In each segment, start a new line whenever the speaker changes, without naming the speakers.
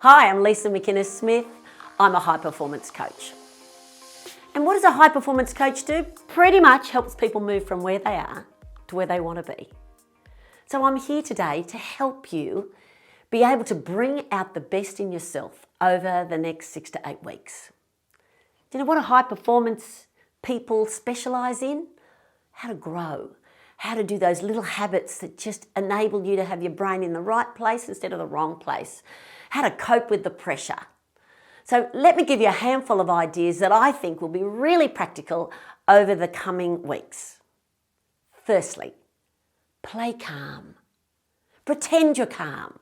Hi, I'm Lisa McInnes-Smith. I'm a high performance coach. And what does a high performance coach do? Pretty much helps people move from where they are to where they want to be. So I'm here today to help you be able to bring out the best in yourself over the next 6 to 8 weeks. Do you know what a high performance people specialise in? How to grow, how to do those little habits that just enable you to have your brain in the right place instead of the wrong place, how to cope with the pressure. So let me give you a handful of ideas that I think will be really practical over the coming weeks. Firstly, play calm. Pretend you're calm.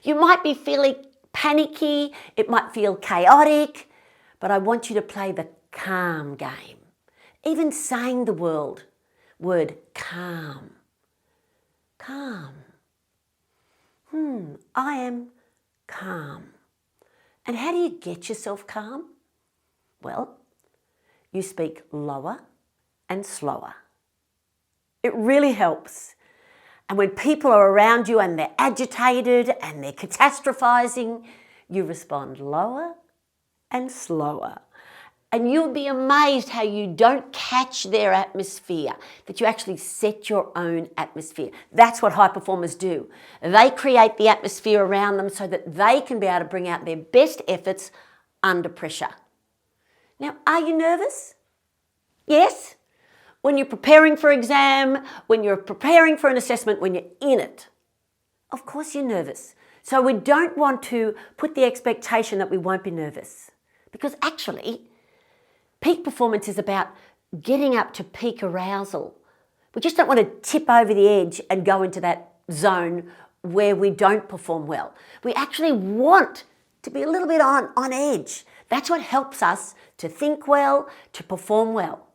You might be feeling panicky, it might feel chaotic, but I want you to play the calm game. Even saying the word calm. Calm. I am calm. And how do you get yourself calm? Well, you speak lower and slower. It really helps. And when people are around you and they're agitated and they're catastrophizing, you respond lower and slower. And you'll be amazed how you don't catch their atmosphere, that you actually set your own atmosphere. That's what high performers do. They create the atmosphere around them so that they can be able to bring out their best efforts under pressure. Now, are you nervous? Yes. When you're preparing for an exam, when you're preparing for an assessment, when you're in it, of course you're nervous. So we don't want to put the expectation that we won't be nervous, because actually, peak performance is about getting up to peak arousal. We just don't want to tip over the edge and go into that zone where we don't perform well. We actually want to be a little bit on edge. That's what helps us to think well, to perform well.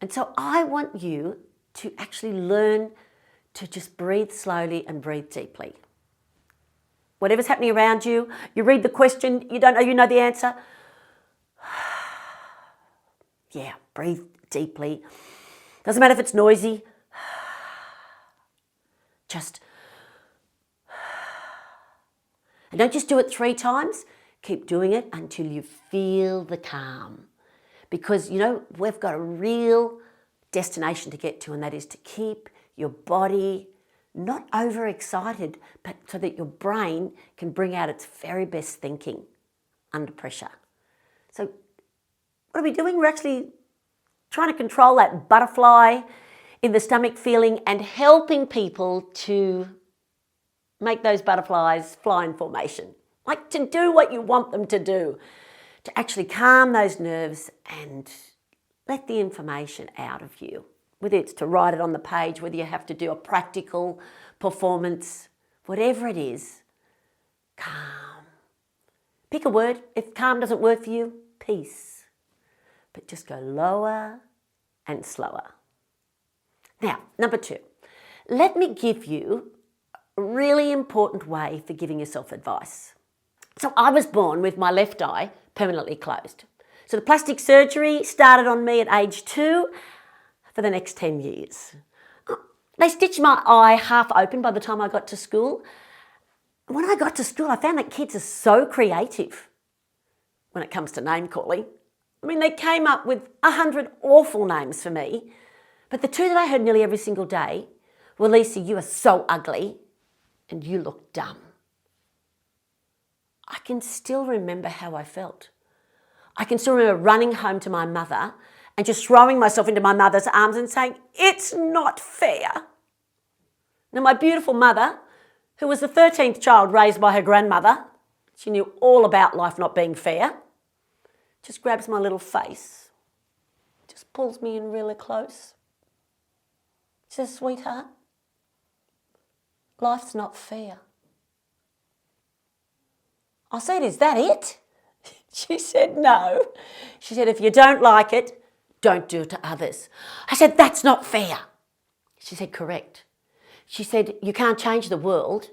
And so I want you to actually learn to just breathe slowly and breathe deeply. Whatever's happening around you, you read the question, you don't know, you know the answer. Yeah, breathe deeply. Doesn't matter if it's noisy. Just, and don't just do it 3 times. Keep doing it until you feel the calm. Because, you know, we've got a real destination to get to, and that is to keep your body not overexcited, but so that your brain can bring out its very best thinking under pressure. So what are we doing? We're actually trying to control that butterfly in the stomach feeling and helping people to make those butterflies fly in formation. Like to do what you want them to do, to actually calm those nerves and let the information out of you. Whether it's to write it on the page, whether you have to do a practical performance, whatever it is, calm. Pick a word. If calm doesn't work for you, peace. But just go lower and slower. Now, number 2, let me give you a really important way for giving yourself advice. So I was born with my left eye permanently closed. So the plastic surgery started on me at age 2 for the next 10 years. They stitched my eye half open by the time I got to school. When I got to school, I found that kids are so creative when it comes to name calling. I mean, they came up with 100 awful names for me, but the 2 that I heard nearly every single day were, Lisa, you are so ugly and you look dumb. I can still remember how I felt. I can still remember running home to my mother and just throwing myself into my mother's arms and saying, it's not fair. Now, my beautiful mother, who was the 13th child raised by her grandmother, she knew all about life not being fair, just grabs my little face, just pulls me in really close. She says, sweetheart, life's not fair. I said, is that it? She said, no. She said, if you don't like it, don't do it to others. I said, that's not fair. She said, correct. She said, you can't change the world,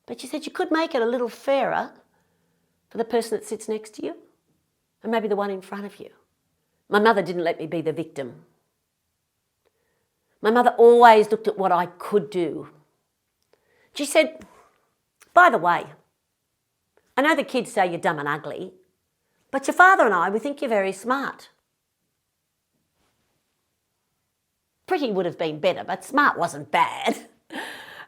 but she said you could make it a little fairer for the person that sits next to you and maybe the one in front of you. My mother didn't let me be the victim. My mother always looked at what I could do. She said, by the way, I know the kids say you're dumb and ugly, but your father and I, we think you're very smart. Pretty would have been better, but smart wasn't bad.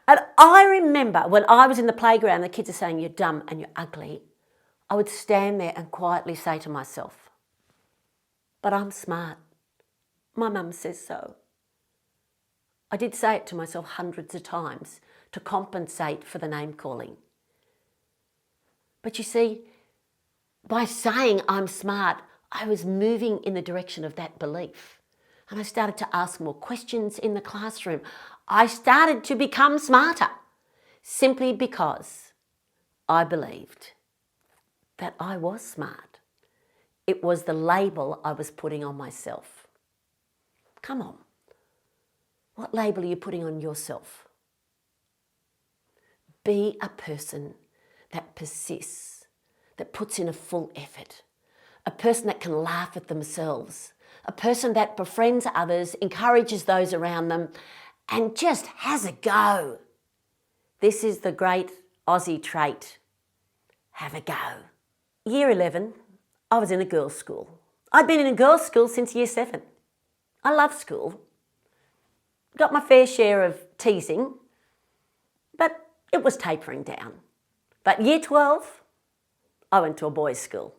And I remember when I was in the playground, the kids are saying you're dumb and you're ugly, I would stand there and quietly say to myself, but I'm smart. My mum says so. I did say it to myself hundreds of times to compensate for the name calling. But you see, by saying I'm smart, I was moving in the direction of that belief. And I started to ask more questions in the classroom. I started to become smarter simply because I believed that I was smart. It was the label I was putting on myself. Come on. What label are you putting on yourself? Be a person that persists, that puts in a full effort, a person that can laugh at themselves, a person that befriends others, encourages those around them, and just has a go. This is the great Aussie trait. Have a go. Year 11, I was in a girls' school. I'd been in a girls' school since year 7. I love school. Got my fair share of teasing, but it was tapering down. But year 12, I went to a boys' school.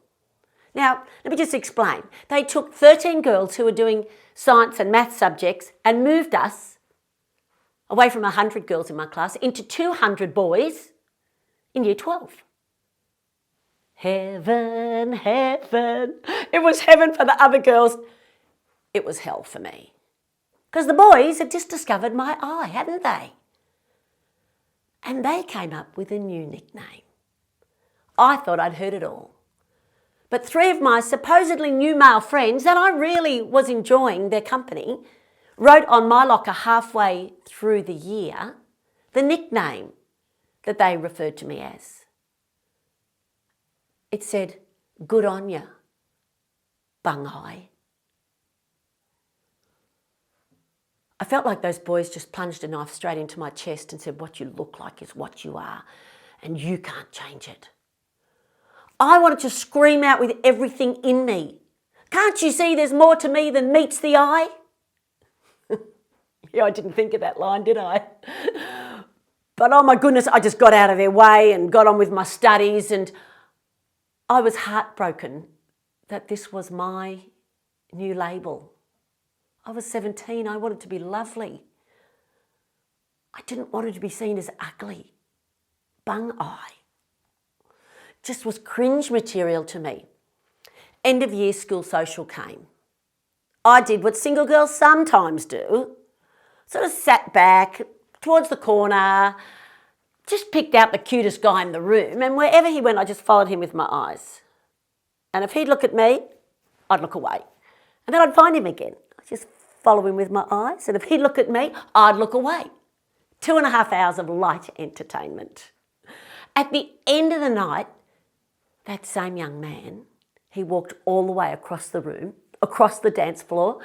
Now, let me just explain. They took 13 girls who were doing science and math subjects and moved us away from 100 girls in my class into 200 boys in year 12. Heaven, heaven. It was heaven for the other girls. It was hell for me. Because the boys had just discovered my eye, hadn't they? And they came up with a new nickname. I thought I'd heard it all. But 3 of my supposedly new male friends that I really was enjoying their company wrote on my locker halfway through the year the nickname that they referred to me as. It said, good on ya, bung eye. I felt like those boys just plunged a knife straight into my chest and said, what you look like is what you are, and you can't change it. I wanted to scream out with everything in me. Can't you see there's more to me than meets the eye? Yeah, I didn't think of that line, did I? But oh my goodness, I just got out of their way and got on with my studies, and I was heartbroken that this was my new label. I was 17, I wanted to be lovely. I didn't want it to be seen as ugly. Bung eye. Just was cringe material to me. End of year school social came. I did what single girls sometimes do. Sort of sat back towards the corner, just picked out the cutest guy in the room, and wherever he went, I just followed him with my eyes. And if he'd look at me, I'd look away. And then I'd find him again. I'd just follow him with my eyes, and if he'd look at me, I'd look away. 2.5 hours of light entertainment. At the end of the night, that same young man, he walked all the way across the room, across the dance floor,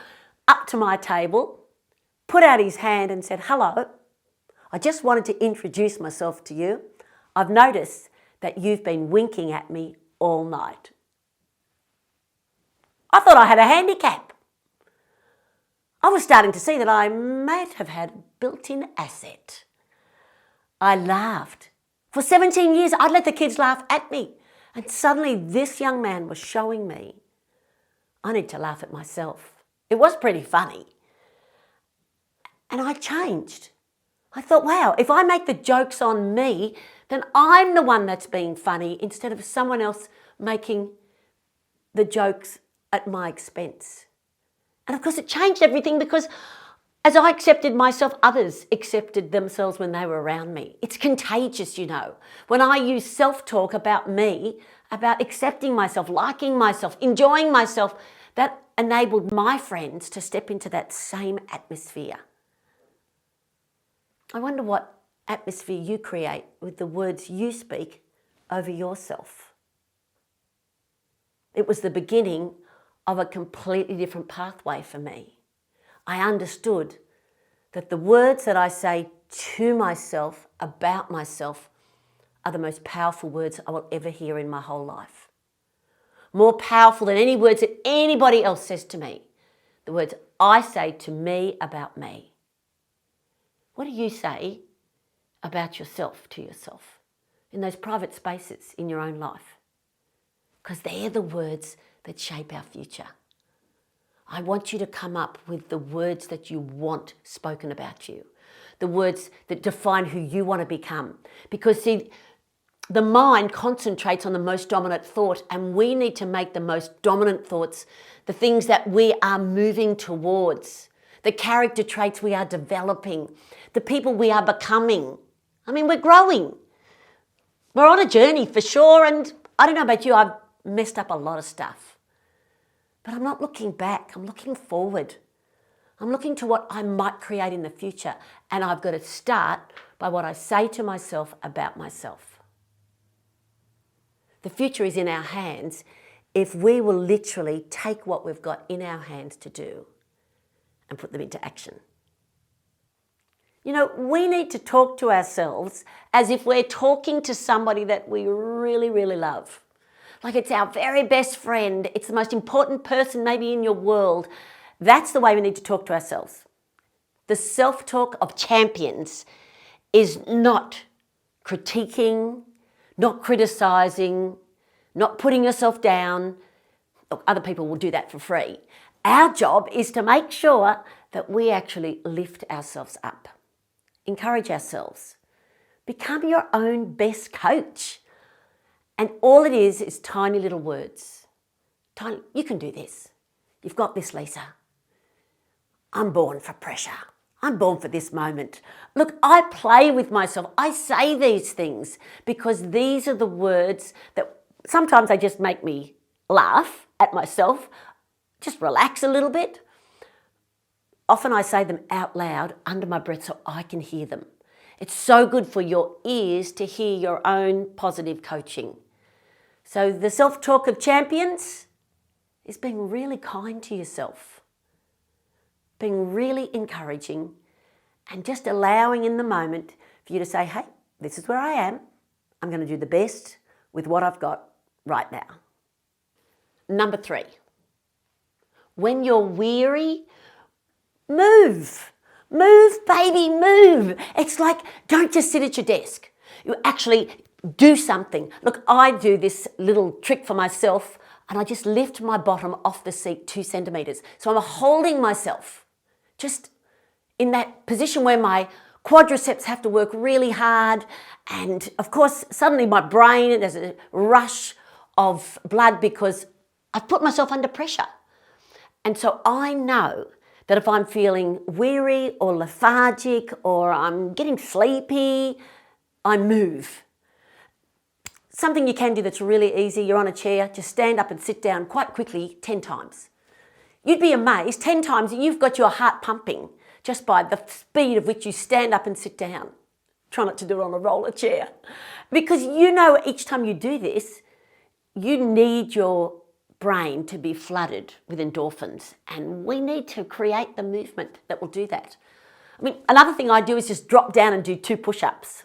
up to my table, put out his hand and said, hello, I just wanted to introduce myself to you. I've noticed that you've been winking at me all night. I thought I had a handicap. I was starting to see that I might have had a built-in asset. I laughed. For 17 years, I'd let the kids laugh at me. And suddenly this young man was showing me I need to laugh at myself. It was pretty funny. And I changed. I thought, wow, if I make the jokes on me, then I'm the one that's being funny instead of someone else making the jokes at my expense. And of course it changed everything, because as I accepted myself, others accepted themselves when they were around me. It's contagious, you know. When I use self-talk about me, about accepting myself, liking myself, enjoying myself, that enabled my friends to step into that same atmosphere. I wonder what atmosphere you create with the words you speak over yourself. It was the beginning of a completely different pathway for me. I understood that the words that I say to myself, about myself, are the most powerful words I will ever hear in my whole life. More powerful than any words that anybody else says to me. The words I say to me about me. What do you say about yourself to yourself in those private spaces in your own life? Because they're the words that shape our future. I want you to come up with the words that you want spoken about you, the words that define who you want to become. Because see, the mind concentrates on the most dominant thought, and we need to make the most dominant thoughts the things that we are moving towards, the character traits we are developing, the people we are becoming. I mean, we're growing. We're on a journey for sure, and I don't know about you, I've messed up a lot of stuff. But I'm not looking back, I'm looking forward. I'm looking to what I might create in the future, and I've got to start by what I say to myself about myself. The future is in our hands if we will literally take what we've got in our hands to do and put them into action. You know, we need to talk to ourselves as if we're talking to somebody that we really, really love. Like it's our very best friend. It's the most important person maybe in your world. That's the way we need to talk to ourselves. The self-talk of champions is not critiquing, not criticising, not putting yourself down. Look, other people will do that for free. Our job is to make sure that we actually lift ourselves up. Encourage ourselves. Become your own best coach. And all it is tiny little words. Tiny, you can do this. You've got this, Lisa. I'm born for pressure. I'm born for this moment. Look, I play with myself. I say these things because these are the words that sometimes they just make me laugh at myself, just relax a little bit. Often I say them out loud under my breath so I can hear them. It's so good for your ears to hear your own positive coaching. So the self-talk of champions is being really kind to yourself, being really encouraging, and just allowing in the moment for you to say, hey, this is where I am. I'm going to do the best with what I've got right now. Number 3, when you're weary, move. Move, baby, move. It's like, don't just sit at your desk. You actually do something. Look, I do this little trick for myself and I just lift my bottom off the seat 2 centimetres. So I'm holding myself just in that position where my quadriceps have to work really hard. And of course, suddenly my brain, there's a rush of blood because I've put myself under pressure. And so I know that if I'm feeling weary or lethargic or I'm getting sleepy, I move. Something you can do that's really easy, you're on a chair, just stand up and sit down quite quickly 10 times. You'd be amazed, 10 times you've got your heart pumping just by the speed of which you stand up and sit down. Try not to do it on a roller chair. Because you know each time you do this, you need your brain to be flooded with endorphins, and we need to create the movement that will do that. I mean, another thing I do is just drop down and do 2 push-ups.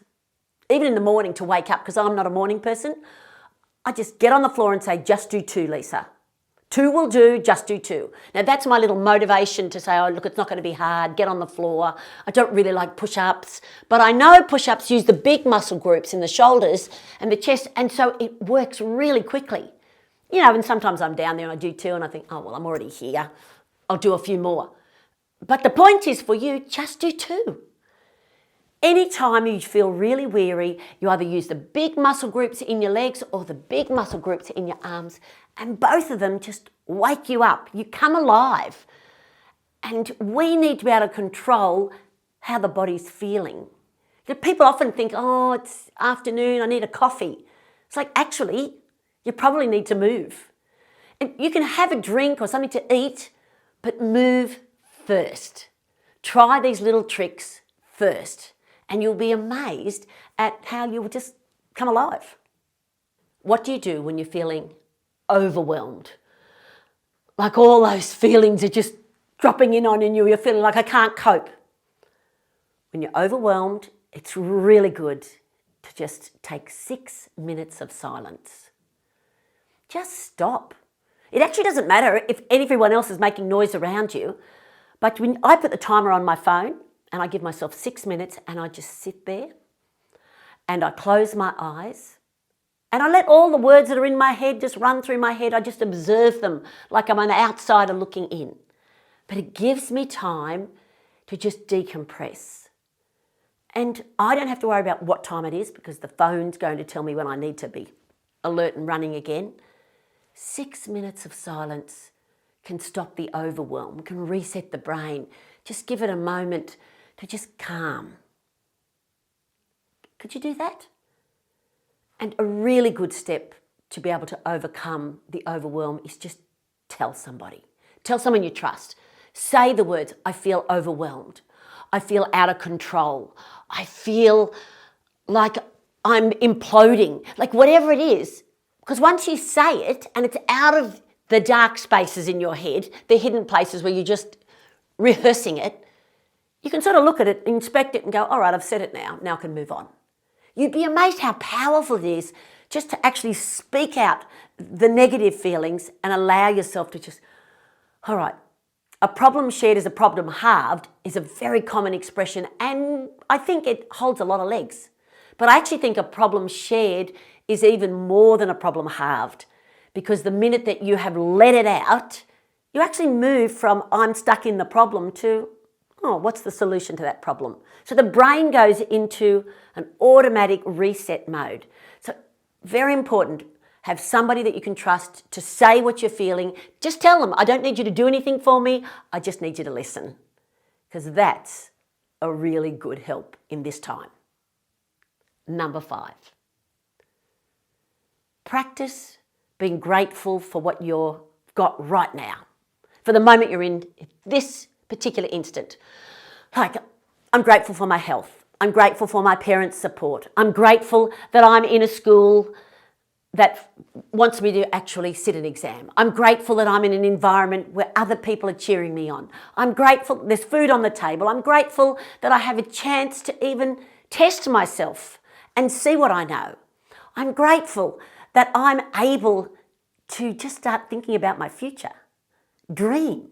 Even in the morning to wake up, because I'm not a morning person, I just get on the floor and say, just do 2, Lisa. 2 will do, just do 2. Now that's my little motivation to say, oh, look, it's not going to be hard, get on the floor. I don't really like push-ups, but I know push-ups use the big muscle groups in the shoulders and the chest, and so it works really quickly. You know, and sometimes I'm down there and I do 2 and I think, oh, well, I'm already here. I'll do a few more. But the point is for you, just do 2. Anytime you feel really weary, you either use the big muscle groups in your legs or the big muscle groups in your arms, and both of them just wake you up. You come alive. And we need to be able to control how the body's feeling. People often think, oh, it's afternoon, I need a coffee. It's like, actually, you probably need to move. And you can have a drink or something to eat, but move first. Try these little tricks first. And you'll be amazed at how you will just come alive. What do you do when you're feeling overwhelmed? Like all those feelings are just dropping in on you. You're feeling like I can't cope. When you're overwhelmed, it's really good to just take 6 minutes of silence. Just stop. It actually doesn't matter if everyone else is making noise around you, but when I put the timer on my phone and I give myself 6 minutes and I just sit there and I close my eyes and I let all the words that are in my head just run through my head. I just observe them like I'm an outsider looking in. But it gives me time to just decompress. And I don't have to worry about what time it is because the phone's going to tell me when I need to be alert and running again. 6 minutes of silence can stop the overwhelm, can reset the brain. Just give it a moment to just calm. Could you do that? And a really good step to be able to overcome the overwhelm is just tell somebody. Tell someone you trust. Say the words, I feel overwhelmed. I feel out of control. I feel like I'm imploding. Like whatever it is. Because once you say it and it's out of the dark spaces in your head, the hidden places where you're just rehearsing it, you can sort of look at it, inspect it and go, all right, I've said it now. Now I can move on. You'd be amazed how powerful it is just to actually speak out the negative feelings and allow yourself to just, all right, a problem shared is a problem halved is a very common expression and I think it holds a lot of legs. But I actually think a problem shared is even more than a problem halved because the minute that you have let it out, you actually move from I'm stuck in the problem to, oh, what's the solution to that problem? So the brain goes into an automatic reset mode. So very important. Have somebody that you can trust to say what you're feeling. Just tell them, I don't need you to do anything for me. I just need you to listen. Because that's a really good help in this time. Number 5. Practice being grateful for what you've got right now. For the moment you're in this particular instant. Like, I'm grateful for my health. I'm grateful for my parents' support. I'm grateful that I'm in a school that wants me to actually sit an exam. I'm grateful that I'm in an environment where other people are cheering me on. I'm grateful there's food on the table. I'm grateful that I have a chance to even test myself and see what I know. I'm grateful that I'm able to just start thinking about my future. Dream.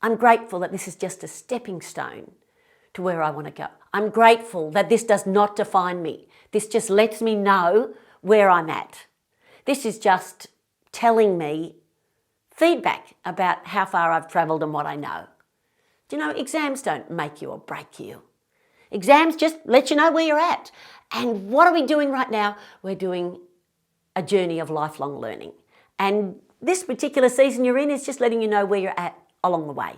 I'm grateful that this is just a stepping stone to where I want to go. I'm grateful that this does not define me. This just lets me know where I'm at. This is just telling me feedback about how far I've travelled and what I know. Do you know, exams don't make you or break you. Exams just let you know where you're at. And what are we doing right now? We're doing a journey of lifelong learning. And this particular season you're in is just letting you know where you're at along the way.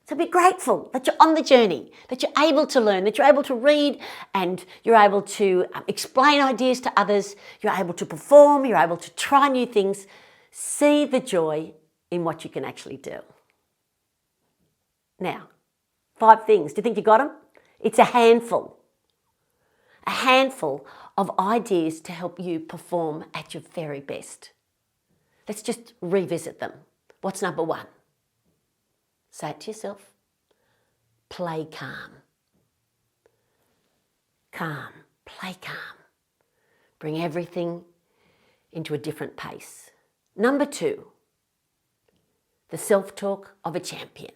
So be grateful that you're on the journey, that you're able to learn, that you're able to read and you're able to explain ideas to others, you're able to perform, you're able to try new things. See the joy in what you can actually do. Now, 5 things. Do you think you got them? It's a handful of ideas to help you perform at your very best. Let's just revisit them. What's number 1? Say it to yourself. Play calm. Calm. Play calm. Bring everything into a different pace. Number 2, the self-talk of a champion.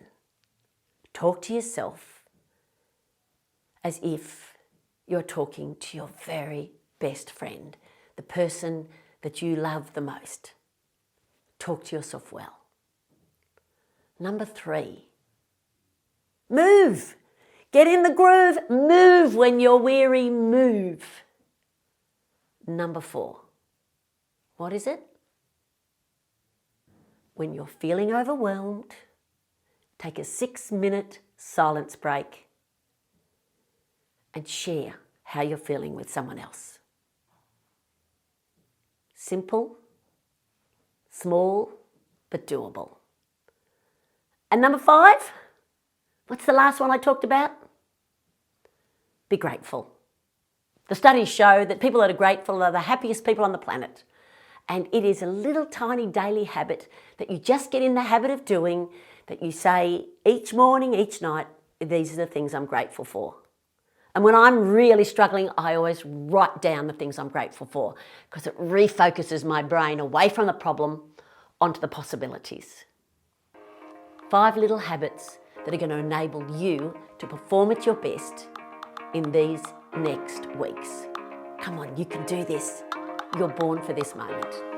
Talk to yourself as if you're talking to your very best friend, the person that you love the most. Talk to yourself well. Number 3, move. Get in the groove. Move when you're weary. Move. Number 4, what is it? When you're feeling overwhelmed, take a 6-minute silence break and share how you're feeling with someone else. Simple, small, but doable. And number 5, what's the last one I talked about? Be grateful. The studies show that people that are grateful are the happiest people on the planet. And it is a little tiny daily habit that you just get in the habit of doing, that you say each morning, each night, these are the things I'm grateful for. And when I'm really struggling, I always write down the things I'm grateful for because it refocuses my brain away from the problem onto the possibilities. 5 little habits that are going to enable you to perform at your best in these next weeks. Come on, you can do this. You're born for this moment.